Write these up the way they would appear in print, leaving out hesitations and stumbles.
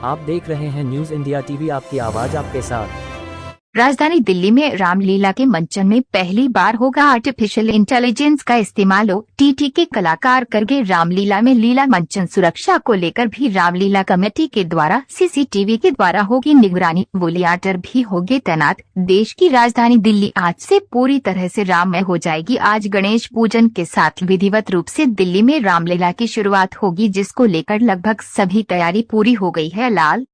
आप देख रहे हैं न्यूज इंडिया टीवी, आपकी आवाज आपके साथ। राजधानी दिल्ली में रामलीला के मंचन में पहली बार होगा आर्टिफिशियल इंटेलिजेंस का इस्तेमाल। OTT के कलाकार करेंगे रामलीला में लीला मंचन। सुरक्षा को लेकर भी रामलीला कमेटी के द्वारा CCTV के द्वारा होगी निगरानी। वॉलियाटर भी होंगे तैनात। देश की राजधानी दिल्ली आज से पूरी तरह से राममय हो जाएगी। आज गणेश पूजन के साथ विधिवत रूप से दिल्ली में रामलीला की शुरुआत होगी, जिसको लेकर लगभग सभी तैयारी पूरी हो गई है। लाल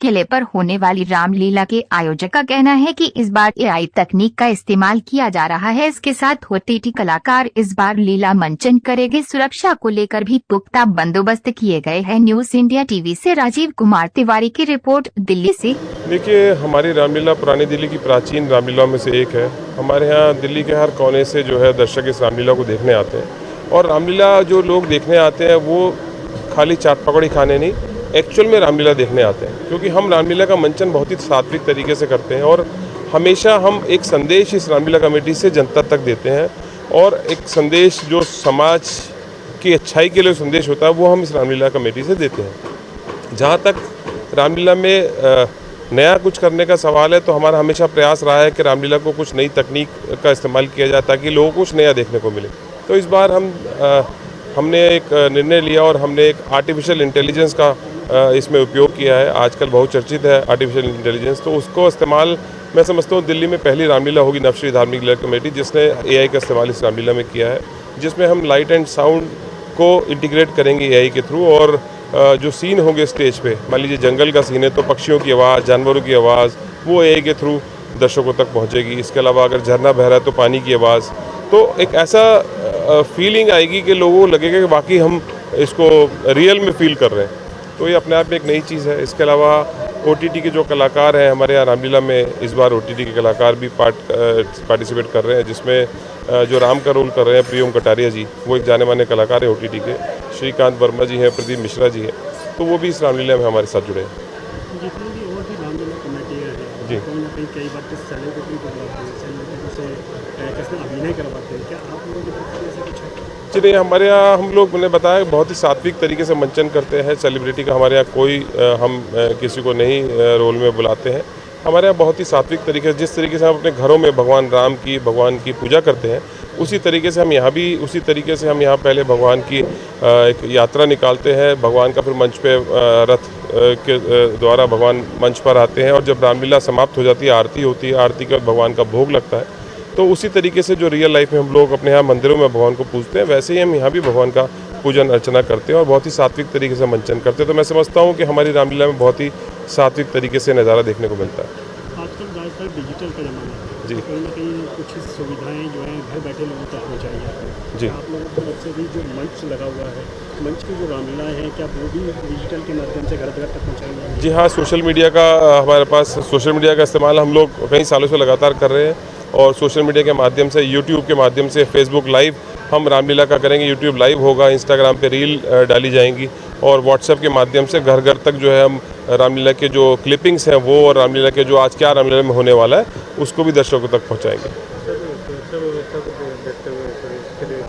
किले पर होने वाली रामलीला के आयोजक का कहना है कि इस बार AI तकनीक का इस्तेमाल किया जा रहा है। इसके साथ OTT कलाकार इस बार लीला मंचन करेंगे। सुरक्षा को लेकर भी पुख्ता बंदोबस्त किए गए हैं। न्यूज इंडिया टीवी से राजीव कुमार तिवारी की रिपोर्ट, दिल्ली से। देखिए, हमारी रामलीला पुरानी दिल्ली की प्राचीन रामलीला में से एक है। हमारे यहाँ दिल्ली के हर कोने से जो है दर्शक इस रामलीला को देखने आते हैं। और रामलीला जो लोग देखने आते हैं वो खाली चाट पकौड़ी खाने नहीं, एक्चुअल में रामलीला देखने आते हैं, क्योंकि हम रामलीला का मंचन बहुत ही सात्विक तरीके से करते हैं और हमेशा हम एक संदेश इस रामलीला कमेटी से जनता तक देते हैं। और एक संदेश जो समाज की अच्छाई के लिए संदेश होता है वो हम इस रामलीला कमेटी से देते हैं। जहाँ तक रामलीला में नया कुछ करने का सवाल है, तो हमारा हमेशा प्रयास रहा है कि रामलीला को कुछ नई तकनीक का इस्तेमाल किया जाए ताकि लोगों को कुछ नया देखने को मिले। तो इस बार हमने एक निर्णय लिया और हमने एक आर्टिफिशियल इंटेलिजेंस का इसमें उपयोग किया है। आजकल बहुत चर्चित है आर्टिफिशियल इंटेलिजेंस, तो उसको इस्तेमाल मैं समझता हूँ दिल्ली में पहली रामलीला होगी नवश्री धार्मिक लीला कमेटी जिसने AI का इस्तेमाल इस रामलीला में किया है, जिसमें हम लाइट एंड साउंड को इंटीग्रेट करेंगे AI के थ्रू। और जो सीन होंगे स्टेज पे, मान लीजिए जंगल का सीन है तो पक्षियों की आवाज़, जानवरों की आवाज़ वो AI के थ्रू दर्शकों तक पहुँचेगी। इसके अलावा अगर झरना बह रहा है तो पानी की आवाज़, तो एक ऐसा फीलिंग आएगी कि लोगों को लगेगा कि वाकई हम इसको रियल में फील कर रहे हैं। तो ये अपने आप में एक नई चीज़ है। इसके अलावा OTT के जो कलाकार हैं हमारे यहाँ रामलीला में, इस बार OTT के कलाकार भी पार्टिसिपेट कर रहे हैं, जिसमें जो राम का रोल कर रहे हैं प्रियम कटारिया जी, वो एक जाने माने कलाकार है OTT के। श्रीकांत वर्मा जी हैं, प्रदीप मिश्रा जी हैं, तो वो भी इस रामलीला में हमारे साथ जुड़े हैं। जितनी भी और भी रामलीला कमेटी है जी, कहीं ना कहीं कई बार तो सेलिब्रिटी से अभिनय करवाते हैं, क्या आप लोगों की तरफ से ऐसा कुछ है? जी नहीं, हमारे यहाँ हम लोग, मैंने बताया, बहुत ही सात्विक तरीके से मंचन करते हैं। सेलिब्रिटी का हमारे यहाँ कोई हम किसी को नहीं रोल में बुलाते हैं। हमारे यहाँ बहुत ही सात्विक तरीके से, जिस तरीके से हम अपने घरों में भगवान की पूजा करते हैं, उसी तरीके से हम यहाँ भी उसी तरीके से हम यहाँ पहले भगवान की एक यात्रा निकालते हैं। भगवान का फिर मंच पे रथ के द्वारा भगवान मंच पर आते हैं और जब रामलीला समाप्त हो जाती है, आरती होती है, आरती के बाद भगवान का भोग लगता है। तो उसी तरीके से जो रियल लाइफ में हम लोग अपने यहाँ मंदिरों में भगवान को पूजते हैं, वैसे ही हम यहाँ भी भगवान का पूजन अर्चना करते हैं और बहुत ही सात्विक तरीके से मंचन करते हैं। तो मैं समझता हूँ कि हमारी रामलीला में बहुत ही सात्विक तरीके से नज़ारा देखने को मिलता है। आजकल ज़्यादातर डिजिटल का ज़माना है जी, कहीं ना कहीं कुछ सुविधाएं जो हैं घर बैठे लोगों तक पहुँचाई जाती हैं। जी, आप लोगों की तरफ से भी जो मंच लगा हुआ है, मंच की जो रामलीलाएँ हैं, क्या वो भी डिजिटल के माध्यम से घर घर तक पहुँचाई जाएंगी? जी हाँ, सोशल मीडिया का हमारे पास सोशल मीडिया का इस्तेमाल हम लोग कई सालों से लगातार कर रहे हैं और सोशल मीडिया के माध्यम से, यूट्यूब के माध्यम से, फेसबुक लाइव हम रामलीला का करेंगे, यूट्यूब लाइव होगा, इंस्टाग्राम पे रील डाली जाएंगी और व्हाट्सएप के माध्यम से घर घर तक जो है हम रामलीला के जो क्लिपिंग्स हैं वो और रामलीला के जो आज क्या रामलीला में होने वाला है उसको भी दर्शकों तक पहुंचाएंगे।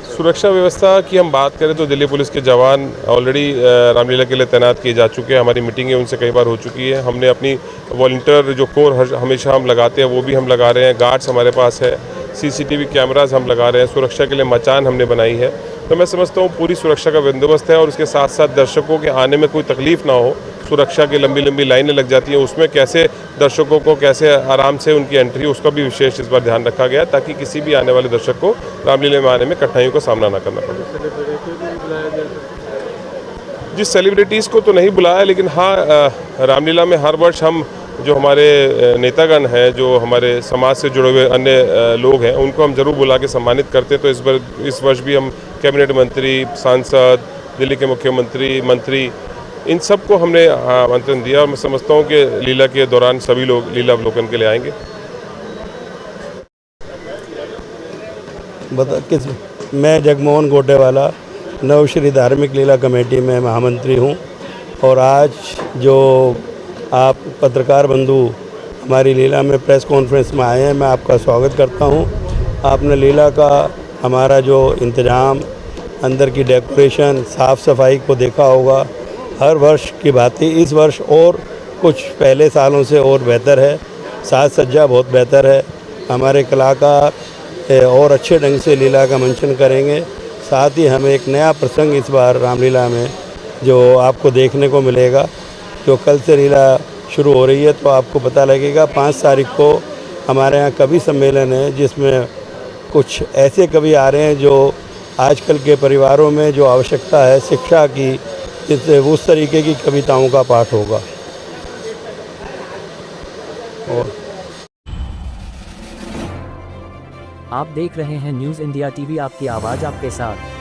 सुरक्षा व्यवस्था की हम बात करें तो दिल्ली पुलिस के जवान ऑलरेडी रामलीला के लिए तैनात किए जा चुके हैं। हमारी मीटिंगें उनसे कई बार हो चुकी है। हमने अपनी वॉलंटियर जो कोर हमेशा हम लगाते हैं वो भी हम लगा रहे हैं। गार्ड्स हमारे पास है, CCTV कैमराज हम लगा रहे हैं, सुरक्षा के लिए मचान हमने बनाई है। तो मैं समझता हूँ पूरी सुरक्षा का बंदोबस्त है और उसके साथ साथ दर्शकों के आने में कोई तकलीफ ना हो। सुरक्षा की लंबी लंबी लाइनें लग जाती हैं, उसमें कैसे दर्शकों को कैसे आराम से उनकी एंट्री, उसका भी विशेष इस बार ध्यान रखा गया ताकि किसी भी आने वाले दर्शक को रामलीला में आने में कठिनाइयों का सामना ना करना पड़े। जिस सेलिब्रिटीज़ को तो नहीं बुलाया, लेकिन हाँ रामलीला में हर वर्ष हम जो हमारे नेतागण हैं, जो हमारे समाज से जुड़े हुए अन्य लोग हैं, उनको हम ज़रूर बुला के सम्मानित करते हैं। तो इस वर्ष भी हम कैबिनेट मंत्री, सांसद, दिल्ली के मुख्यमंत्री, मंत्री, इन सब को हमने आमंत्रण दिया और मैं समझता हूँ कि लीला के दौरान सभी लोग लीला अवलोकन के लिए आएंगे। मैं जगमोहन गोटेवाला नवश्री धार्मिक लीला कमेटी में महामंत्री हूँ और आज जो आप पत्रकार बंधु हमारी लीला में प्रेस कॉन्फ्रेंस में आए हैं, मैं आपका स्वागत करता हूँ। आपने लीला का हमारा जो इंतज़ाम, अंदर की डेकोरेशन, साफ़ सफाई को देखा होगा। हर वर्ष की बात ही इस वर्ष और कुछ पहले सालों से और बेहतर है, साज सज्जा बहुत बेहतर है। हमारे कलाकार और अच्छे ढंग से लीला का मंचन करेंगे। साथ ही हमें एक नया प्रसंग इस बार रामलीला में जो आपको देखने को मिलेगा, जो कल से लीला शुरू हो रही है तो आपको पता लगेगा। 5 तारीख को हमारे यहाँ कवि सम्मेलन है, जिसमें कुछ ऐसे कवि आ रहे हैं जो आजकल के परिवारों में जो आवश्यकता है शिक्षा की, उस तरीके की कविताओं का पाठ होगा। और आप देख रहे हैं न्यूज़ इंडिया टीवी, आपकी आवाज़ आपके साथ।